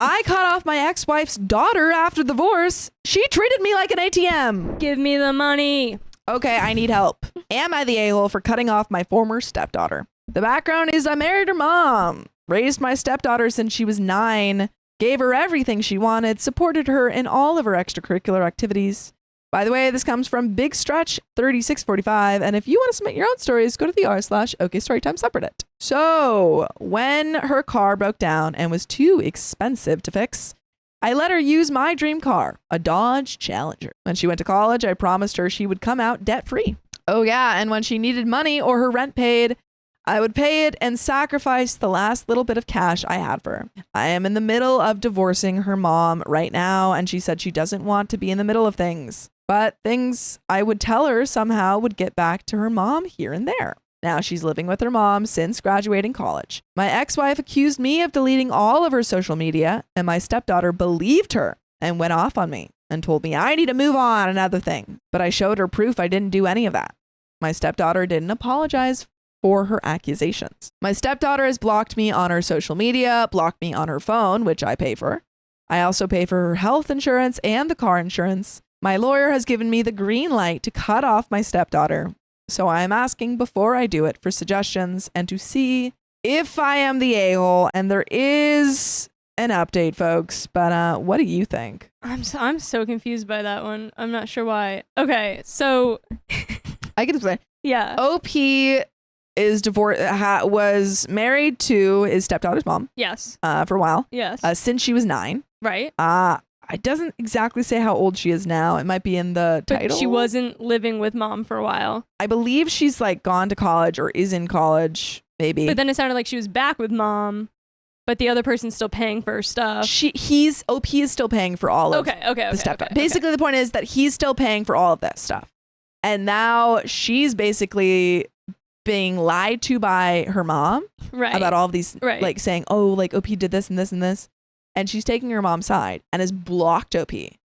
I cut off my ex-wife's daughter after the divorce. She treated me like an ATM. Give me the money. Okay, I need help. Am I the a-hole for cutting off my former stepdaughter? The background is I married her mom, raised my stepdaughter since she was 9, gave her everything she wanted, supported her in all of her extracurricular activities. By the way, this comes from Big Stretch 3645, and if you want to submit your own stories, go to the r/OKStorytime subreddit. So, when her car broke down and was too expensive to fix, I let her use my dream car, a Dodge Challenger. When she went to college, I promised her she would come out debt-free. Oh yeah, and when she needed money or her rent paid, I would pay it and sacrifice the last little bit of cash I had for her. I am in the middle of divorcing her mom right now, and she said she doesn't want to be in the middle of things. But things I would tell her somehow would get back to her mom here and there. Now she's living with her mom since graduating college. My ex-wife accused me of deleting all of her social media, and my stepdaughter believed her and went off on me and told me I need to move on and other things. But I showed her proof I didn't do any of that. My stepdaughter didn't apologize for her accusations. My stepdaughter has blocked me on her social media, blocked me on her phone, which I pay for. I also pay for her health insurance and the car insurance. My lawyer has given me the green light to cut off my stepdaughter. So I am asking before I do it for suggestions and to see if I am the a-hole. And there is an update, folks. But what do you think? I'm so confused by that one. I'm not sure why. Okay, so I can explain. yeah. OP is divorced. Was married to his stepdaughter's mom. Yes. For a while. Yes. Since she was 9. Right. It doesn't exactly say how old she is now. It might be in the title. But she wasn't living with mom for a while. I believe she's like gone to college or is in college, maybe. But then it sounded like she was back with mom, but the other person's still paying for her stuff. OP is still paying for all of the stuff. Basically, the point is that he's still paying for all of that stuff. And now she's basically being lied to by her mom about all of these, like saying, oh, like OP did this and this and this. And she's taking her mom's side and has blocked OP.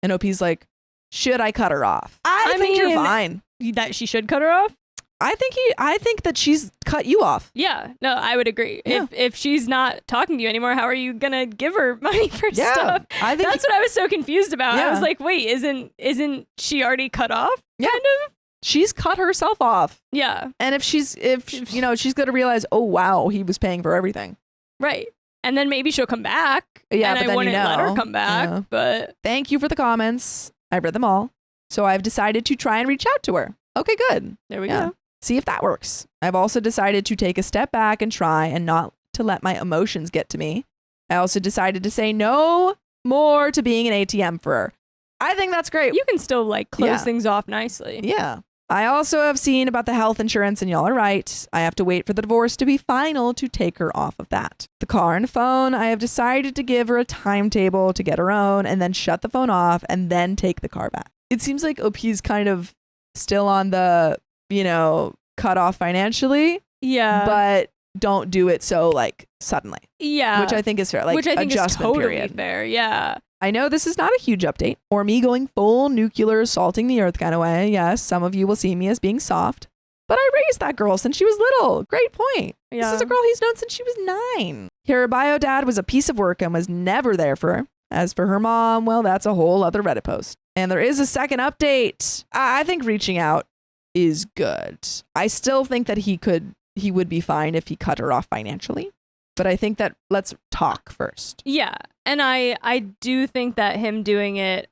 And OP's like, should I cut her off? I think you're fine. That she should cut her off? I think that she's cut you off. Yeah. No, I would agree. Yeah. If she's not talking to you anymore, how are you going to give her money for stuff? I think that's what I was so confused about. Yeah. I was like, wait, isn't she already cut off? Yeah. Kind of? She's cut herself off. Yeah. And if she's going to realize, oh, wow, he was paying for everything. Right. And then maybe she'll come back. Yeah, and but I then wouldn't let her come back. Yeah. But thank you for the comments. I've read them all. So I've decided to try and reach out to her. Okay, good. There we go. See if that works. I've also decided to take a step back and try and not to let my emotions get to me. I also decided to say no more to being an ATM for her. I think that's great. You can still like close things off nicely. Yeah. I also have seen about the health insurance, and y'all are right. I have to wait for the divorce to be final to take her off of that. The car and phone, I have decided to give her a timetable to get her own and then shut the phone off and then take the car back. It seems like OP's kind of still on the, cut off financially. Yeah. But don't do it so like suddenly. Yeah. Which I think is fair. Like, which I think is totally period. fair. Yeah. I know this is not a huge update or me going full nuclear assaulting the earth kind of way. Yes, some of you will see me as being soft, but I raised that girl since she was little. Great point. Yeah. This is a girl he's known since she was 9. Her bio dad was a piece of work and was never there for her. As for her mom, well, that's a whole other Reddit post. And there is a second update. I think reaching out is good. I still think that he would be fine if he cut her off financially. But I think that let's talk first. Yeah. And I do think that him doing it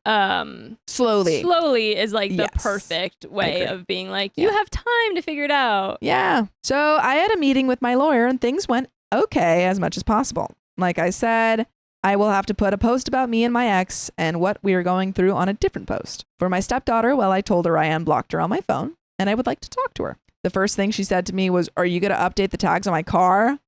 slowly is like the perfect way of being like, you have time to figure it out. Yeah. So I had a meeting with my lawyer and things went okay as much as possible. Like I said, I will have to put a post about me and my ex and what we are going through on a different post. For my stepdaughter, well, I told her I unblocked her on my phone and I would like to talk to her. The first thing she said to me was, are you going to update the tags on my car?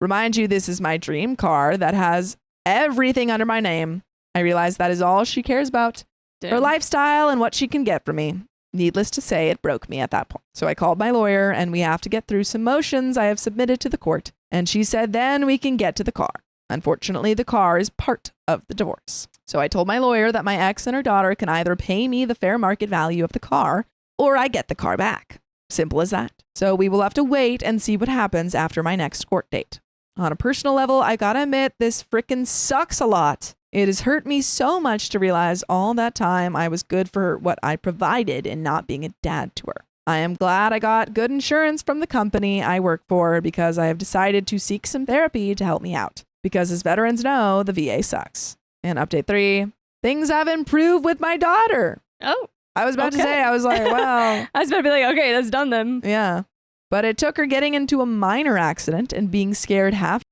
Remind you, this is my dream car that has everything under my name. I realized that is all she cares about. Damn. Her lifestyle and what she can get from me. Needless to say, it broke me at that point. So I called my lawyer and we have to get through some motions I have submitted to the court. And she said, then we can get to the car. Unfortunately, the car is part of the divorce. So I told my lawyer that my ex and her daughter can either pay me the fair market value of the car or I get the car back. Simple as that. So we will have to wait and see what happens after my next court date. On a personal level, I gotta admit, this frickin' sucks a lot. It has hurt me so much to realize all that time I was good for what I provided and not being a dad to her. I am glad I got good insurance from the company I work for because I have decided to seek some therapy to help me out. Because as veterans know, the VA sucks. And update 3, things have improved with my daughter. Oh. I was about to say, I was like, well. I was about to be like, okay, that's done then. Yeah. But it took her getting into a minor accident and being scared half,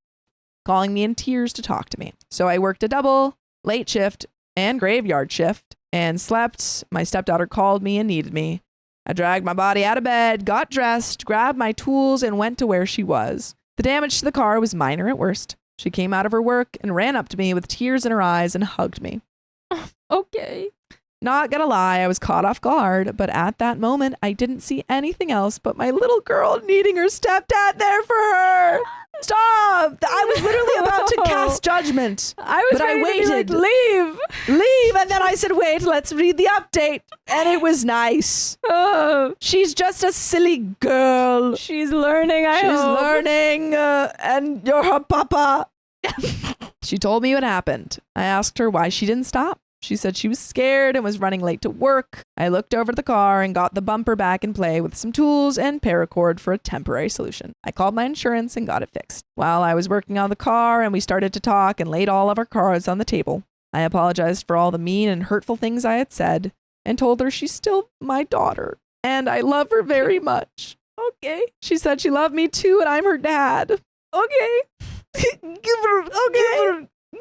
calling me in tears to talk to me. So I worked a double, late shift, and graveyard shift, and slept. My stepdaughter called me and needed me. I dragged my body out of bed, got dressed, grabbed my tools, and went to where she was. The damage to the car was minor at worst. She came out of her work and ran up to me with tears in her eyes and hugged me. Okay. Not gonna lie, I was caught off guard, but at that moment, I didn't see anything else but my little girl needing her stepdad there for her. Stop! I was literally about to cast judgment. I waited. Leave. Leave, and then I said, wait, let's read the update. And it was nice. Oh, She's just a silly girl. she's learning, I She's hope. learning, and you're her papa. She told me what happened. I asked her why she didn't stop. She said she was scared and was running late to work. I looked over the car and got the bumper back in play with some tools and paracord for a temporary solution. I called my insurance and got it fixed. While I was working on the car and we started to talk and laid all of our cards on the table, I apologized for all the mean and hurtful things I had said and told her she's still my daughter and I love her very much. Okay. She said she loved me too and I'm her dad. Okay.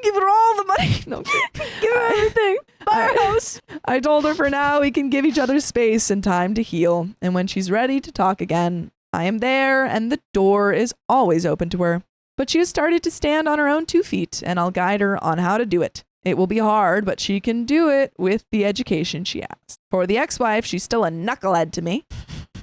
Give her all the money. No, give her everything. Buy her house. I told her for now we can give each other space and time to heal. And when she's ready to talk again, I am there and the door is always open to her. But she has started to stand on her own 2 feet and I'll guide her on how to do it. It will be hard, but she can do it with the education she has. For the ex-wife, she's still a knucklehead to me.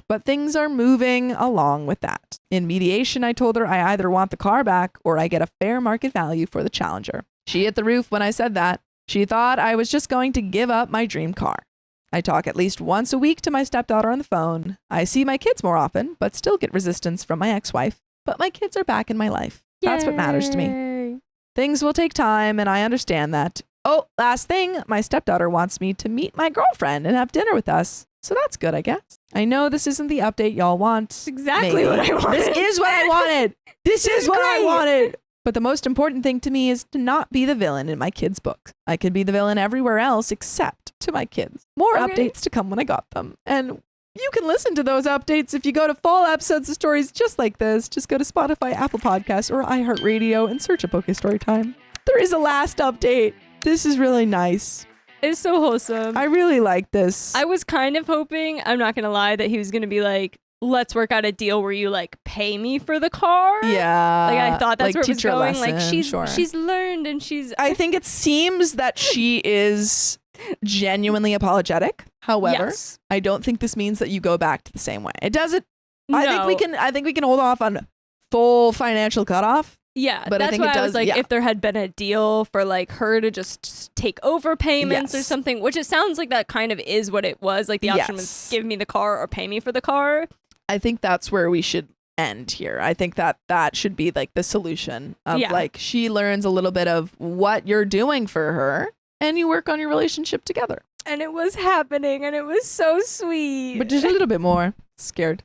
But things are moving along with that. In mediation, I told her I either want the car back or I get a fair market value for the Challenger. She hit the roof when I said that. She thought I was just going to give up my dream car. I talk at least once a week to my stepdaughter on the phone. I see my kids more often, but still get resistance from my ex-wife. But my kids are back in my life. That's what matters to me. Yay. Things will take time, and I understand that. Oh, last thing, my stepdaughter wants me to meet my girlfriend and have dinner with us. So that's good, I guess. I know this isn't the update y'all want. That's exactly Maybe. what I wanted. This is what I wanted. This is what I wanted. But the most important thing to me is to not be the villain in my kids' books. I could be the villain everywhere else except to my kids. More updates to come when I got them. And you can listen to those updates if you go to full episodes of stories just like this. Just go to Spotify, Apple Podcasts, or iHeartRadio and search up Storytime. There is a last update. This is really nice. It's so wholesome. I really like this. I was kind of hoping, I'm not going to lie, that he was going to be like, let's work out a deal where you like pay me for the car. Yeah. Like I thought that's like where it was going. Like sure. she's learned and she's. I think it seems that she is genuinely apologetic. However, Yes. I don't think this means that you go back to the same way. It doesn't. No. I think we can hold off on full financial cutoff. Yeah, but I that's think why it I was does- like, yeah. if there had been a deal for like her to just take over payments or Yes. something, which it sounds like that kind of is what it was. Like the option was Yes. give me the car or pay me for the car. I think that's where we should end here. I think that should be like the solution of Yeah. like she learns a little bit of what you're doing for her and you work on your relationship together. And it was happening and it was so sweet. But just a little bit more. Scared.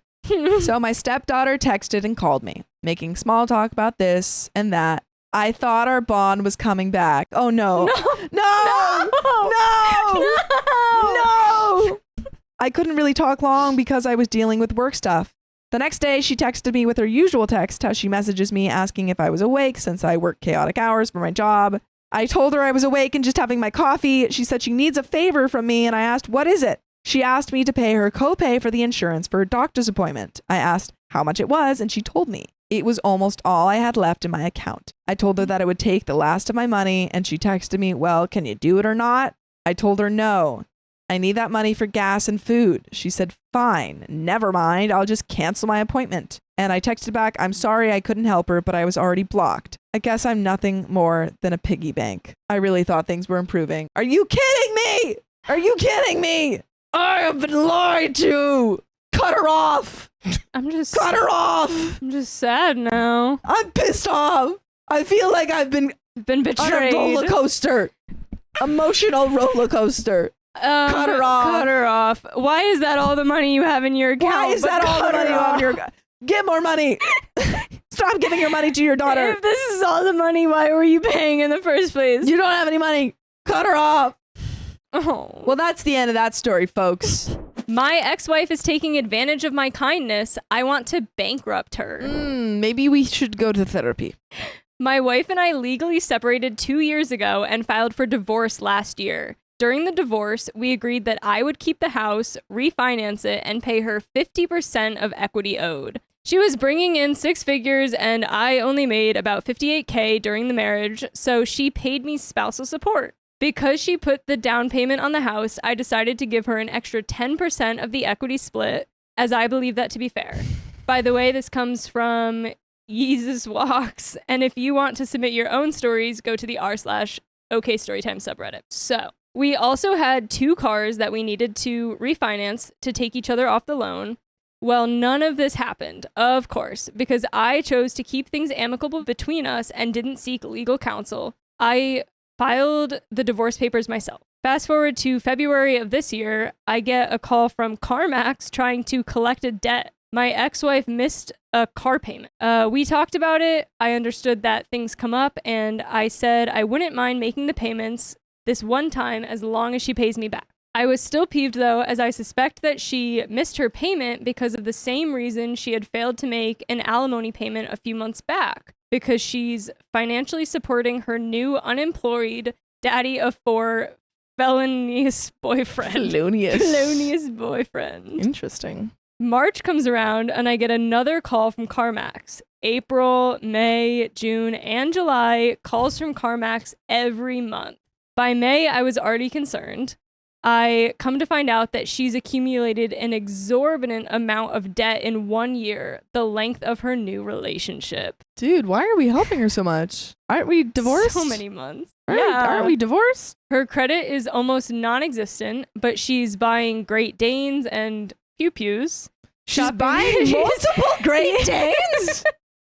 So my stepdaughter texted and called me, making small talk about this and that. I thought our bond was coming back. Oh no. No. No. I couldn't really talk long because I was dealing with work stuff. The next day, she texted me with her usual text, how she messages me asking if I was awake since I work chaotic hours for my job. I told her I was awake and just having my coffee. She said she needs a favor from me and I asked, what is it? She asked me to pay her copay for the insurance for a doctor's appointment. I asked how much it was and she told me. It was almost all I had left in my account. I told her that it would take the last of my money and she texted me, well, can you do it or not? I told her no. I need that money for gas and food. She said, fine, never mind. I'll just cancel my appointment. And I texted back, I'm sorry I couldn't help her, but I was already blocked. I guess I'm nothing more than a piggy bank. I really thought things were improving. Are you kidding me? Are you kidding me? I have been lied to. Cut her off. I'm just Cut her off. I'm just sad now. I'm pissed off. I feel like I've been Been on a betrayed. roller coaster. Emotional roller coaster. Cut her off. Cut her off. Why is that all the money you have in your account? Why is that all the money you have in your account? Get more money. Stop giving your money to your daughter. If this is all the money, why were you paying in the first place? You don't have any money. Cut her off. Oh. Well, that's the end of that story, folks. My ex-wife is taking advantage of my kindness. I want to bankrupt her. Maybe we should go to therapy. My wife and I legally separated 2 years ago and filed for divorce last year. During the divorce, we agreed that I would keep the house, refinance it, and pay her 50% of equity owed. She was bringing in 6 figures and I only made about $58K during the marriage, so she paid me spousal support. Because she put the down payment on the house, I decided to give her an extra 10% of the equity split, as I believe that to be fair. By the way, this comes from Yeezus Walks, and if you want to submit your own stories, go to the r/OK Storytime subreddit. So, we also had 2 cars that we needed to refinance to take each other off the loan. Well, none of this happened, of course, because I chose to keep things amicable between us and didn't seek legal counsel. I filed the divorce papers myself. Fast forward to February of this year, I get a call from CarMax trying to collect a debt. My ex-wife missed a car payment. We talked about it. I understood that things come up, and I said I wouldn't mind making the payments this one time as long as she pays me back. I was still peeved, though, as I suspect that she missed her payment because of the same reason she had failed to make an alimony payment a few months back, because she's financially supporting her new unemployed daddy of 4 felonious boyfriend. Felonious boyfriend. Interesting. March comes around and I get another call from CarMax. April, May, June, and July, calls from CarMax every month. By May, I was already concerned. I come to find out that she's accumulated an exorbitant amount of debt in 1 year, the length of her new relationship. Dude, why are we helping her so much? Aren't we divorced? So many months. Aren't we divorced? Her credit is almost non-existent, but she's buying Great Danes and pew-pews. She's buying multiple Great Danes?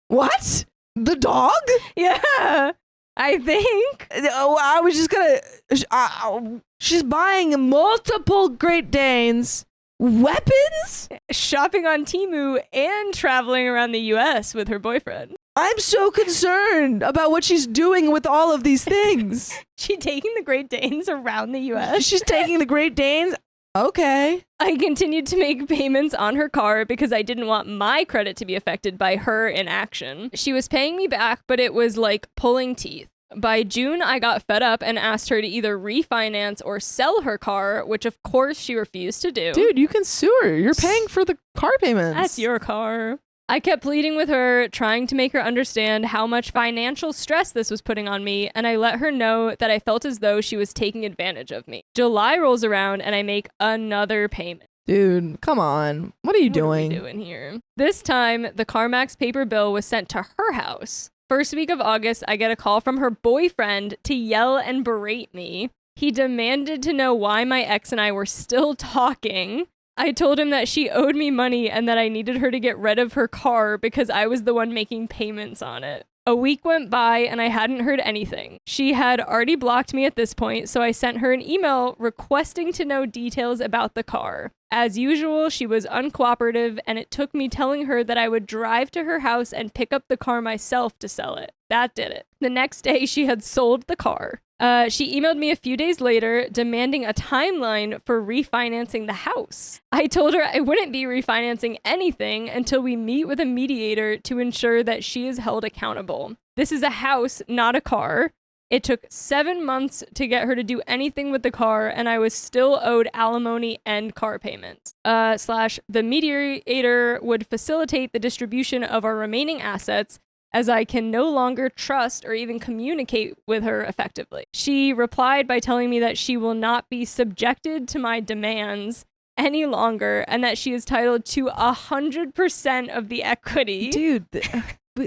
What? The dog? Yeah, I think. I was just gonna... she's buying multiple Great Danes. Weapons? Shopping on Temu and traveling around the U.S. with her boyfriend. I'm so concerned about what she's doing with all of these things. She taking the Great Danes around the U.S.? She's taking the Great Danes? Okay. I continued to make payments on her car because I didn't want my credit to be affected by her inaction. She was paying me back, but it was like pulling teeth. By June, I got fed up and asked her to either refinance or sell her car, which of course she refused to do. Dude, you can sue her. You're paying for the car payments. That's your car. I kept pleading with her, trying to make her understand how much financial stress this was putting on me, and I let her know that I felt as though she was taking advantage of me. July rolls around and I make another payment. Dude, come on. What are you doing? What are we doing here? This time, the CarMax paper bill was sent to her house. First week of August, I get a call from her boyfriend to yell and berate me. He demanded to know why my ex and I were still talking. I told him that she owed me money and that I needed her to get rid of her car because I was the one making payments on it. A week went by and I hadn't heard anything. She had already blocked me at this point, so I sent her an email requesting to know details about the car. As usual, she was uncooperative, and it took me telling her that I would drive to her house and pick up the car myself to sell it. That did it. The next day, she had sold the car. She emailed me a few days later demanding a timeline for refinancing the house. I told her I wouldn't be refinancing anything until we meet with a mediator to ensure that she is held accountable. This is a house, not a car. It took 7 months to get her to do anything with the car, and I was still owed alimony and car payments. The mediator would facilitate the distribution of our remaining assets, as I can no longer trust or even communicate with her effectively. She replied by telling me that she will not be subjected to my demands any longer and that she is entitled to 100% of the equity. Dude,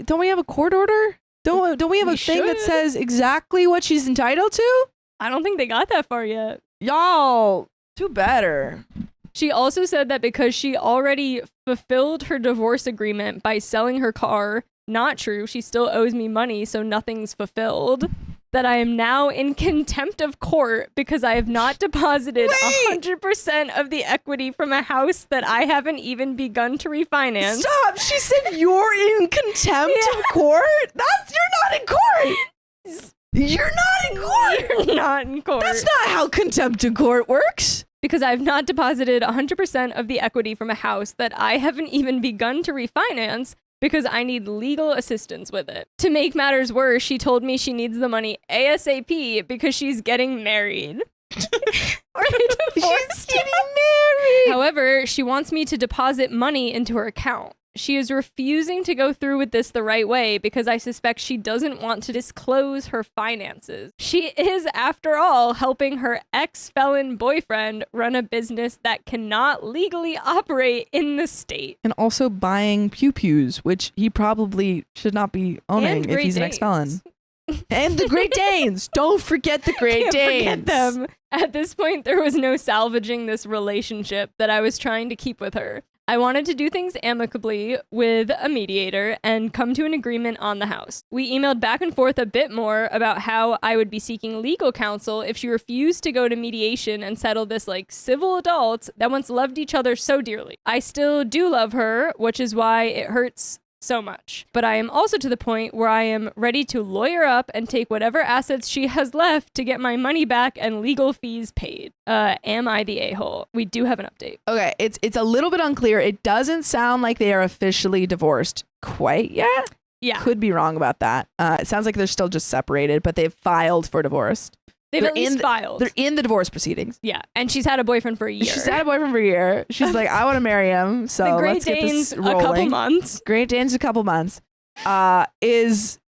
don't we have a court order? Don't we have a thing that says exactly what she's entitled to? I don't think they got that far yet. Y'all, do better. She also said that because she already fulfilled her divorce agreement by selling her car, not true, she still owes me money, so nothing's fulfilled, that I am now in contempt of court because I have not deposited 100% of the equity from a house that I haven't even begun to refinance. Stop! She said you're in contempt of court? You're not in court! You're not in court! You're not in court. That's not how contempt of court works. Because I've not deposited 100% of the equity from a house that I haven't even begun to refinance because I need legal assistance with it. To make matters worse, she told me she needs the money ASAP because she's getting married. She's getting married! However, she wants me to deposit money into her account. She is refusing to go through with this the right way because I suspect she doesn't want to disclose her finances. She is, after all, helping her ex-felon boyfriend run a business that cannot legally operate in the state. And also buying pew-pews, which he probably should not be owning if he's an ex-felon. And the Great Danes! Don't forget the Great Danes! Forget them. At this point, there was no salvaging this relationship that I was trying to keep with her. I wanted to do things amicably with a mediator and come to an agreement on the house. We emailed back and forth a bit more about how I would be seeking legal counsel if she refused to go to mediation and settle this like civil adults that once loved each other so dearly. I still do love her, which is why it hurts so much. But I am also to the point where I am ready to lawyer up and take whatever assets she has left to get my money back and legal fees paid. Am I the a-hole? We do have an update. Okay, it's a little bit unclear. It doesn't sound like they are officially divorced quite yet. Yeah. Could be wrong about that. It sounds like they're still just separated, but they've filed for divorce. They've at least filed. They're in the divorce proceedings. Yeah, and she's had a boyfriend for a year. She's had a boyfriend for a year. She's like, I want to marry him. So the Great let's get Dane's this rolling. a couple months. Great Dane's a couple months. He's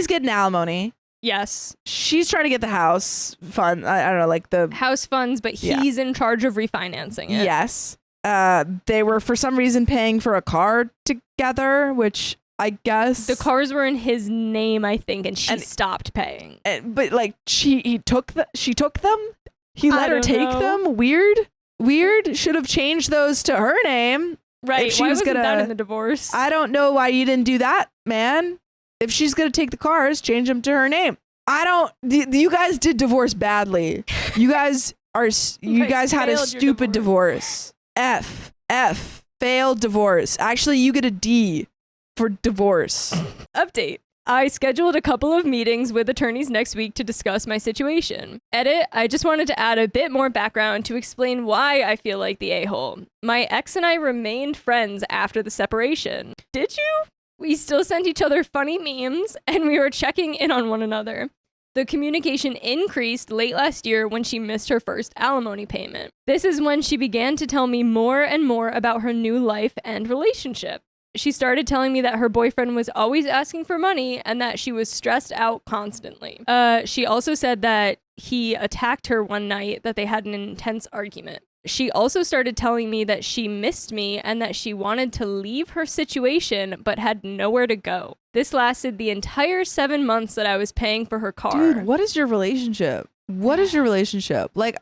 getting alimony. Yes. She's trying to get the house fund. I don't know, like the house funds, but he's in charge of refinancing it. Yes. They were for some reason paying for a car together, which I guess the cars were in his name, I think, and she stopped paying. But like she took them. He let her take them. Weird. Should have changed those to her name. Right. If she why was wasn't gonna, that in the divorce? I don't know why you didn't do that, man. If she's gonna take the cars, change them to her name. You guys did divorce badly. You guys had a stupid divorce. F. Failed divorce. Actually, you get a D for divorce. Update. I scheduled a couple of meetings with attorneys next week to discuss my situation. Edit, I just wanted to add a bit more background to explain why I feel like the a-hole. My ex and I remained friends after the separation. Did you? We still sent each other funny memes, and we were checking in on one another. The communication increased late last year when she missed her first alimony payment. This is when she began to tell me more and more about her new life and relationship. She started telling me that her boyfriend was always asking for money and that she was stressed out constantly. She also said that he attacked her one night, that they had an intense argument. She also started telling me that she missed me and that she wanted to leave her situation but had nowhere to go. This lasted the entire 7 months that I was paying for her car. Dude, what is your relationship? Like,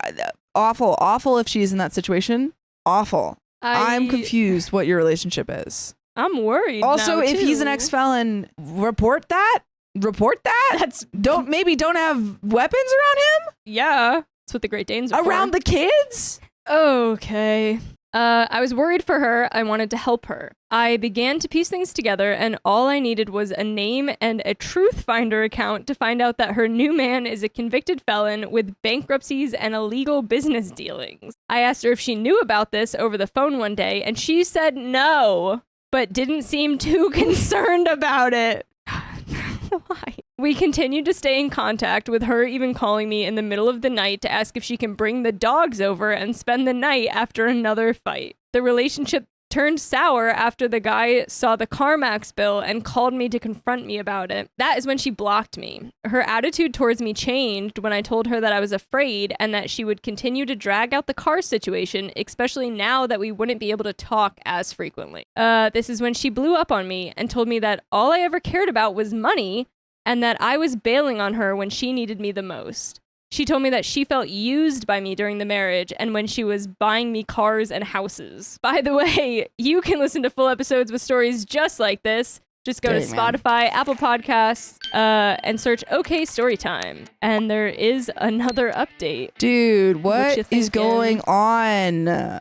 awful if she's in that situation. Awful. I'm confused what your relationship is. I'm worried. Also, now, if too. he's an ex-felon, report that. Don't have weapons around him? Yeah. That's what the Great Danes are around for. the kids? Okay. I was worried for her. I wanted to help her. I began to piece things together, and all I needed was a name and a Truth Finder account to find out that her new man is a convicted felon with bankruptcies and illegal business dealings. I asked her if she knew about this over the phone one day, and she said no, but didn't seem too concerned about it. Why? We continued to stay in contact, with her even calling me in the middle of the night to ask if she can bring the dogs over and spend the night after another fight. The relationship turned sour after the guy saw the CarMax bill and called me to confront me about it. That is when she blocked me. Her attitude towards me changed when I told her that I was afraid and that she would continue to drag out the car situation, especially now that we wouldn't be able to talk as frequently. This is when she blew up on me and told me that all I ever cared about was money and that I was bailing on her when she needed me the most. She told me that she felt used by me during the marriage and when she was buying me cars and houses. By the way, you can listen to full episodes with stories just like this. Just go to Spotify, Apple Podcasts, and search OK Storytime. And there is another update. Dude, what is going on?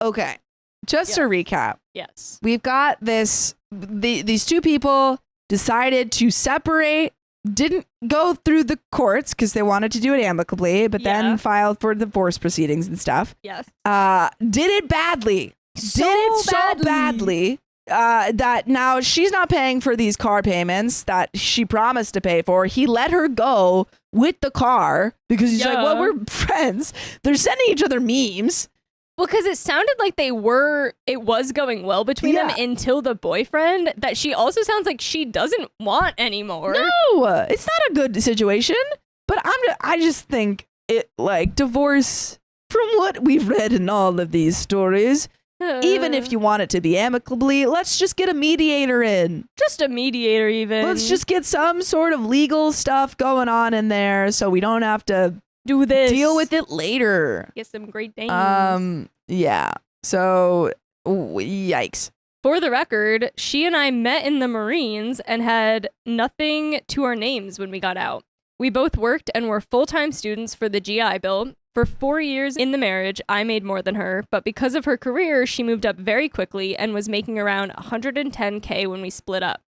Okay. Just to recap. Yes. We've got these two people decided to separate, didn't go through the courts because they wanted to do it amicably, but then filed for divorce proceedings and stuff. Yes. Did it badly. So badly that now she's not paying for these car payments that she promised to pay for. He let her go with the car because he's like, well, we're friends. They're sending each other memes. Well, because it sounded like it was going well between them until the boyfriend that she also sounds like she doesn't want anymore. No, it's not a good situation. But I just think it, like, divorce, from what we've read in all of these stories, even if you want it to be amicably, let's just get a mediator in. Just a mediator, even. Let's just get some sort of legal stuff going on in there so we don't have to do this. Deal with it later. Get some Great Danes. Yeah. So, yikes. For the record, she and I met in the Marines and had nothing to our names when we got out. We both worked and were full-time students for the GI Bill. For 4 years in the marriage, I made more than her, but because of her career, she moved up very quickly and was making around $110K when we split up.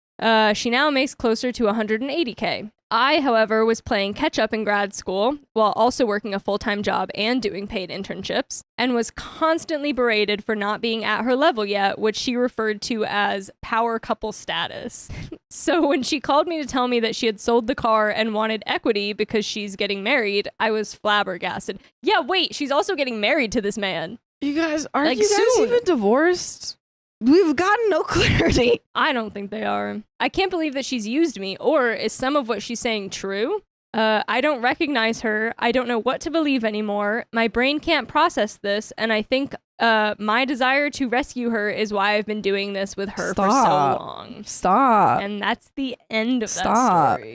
She now makes closer to $180K. I, however, was playing catch up in grad school while also working a full-time job and doing paid internships, and was constantly berated for not being at her level yet, which she referred to as power couple status. So when she called me to tell me that she had sold the car and wanted equity because she's getting married, I was flabbergasted. Yeah, wait, she's also getting married to this man. You guys, aren't you guys even divorced? We've gotten no clarity. I don't think they are. I can't believe that she's used me, or is some of what she's saying true? I don't recognize her. I don't know what to believe anymore. My brain can't process this, and I think my desire to rescue her is why I've been doing this with her for so long. Stop. And that's the end of that story.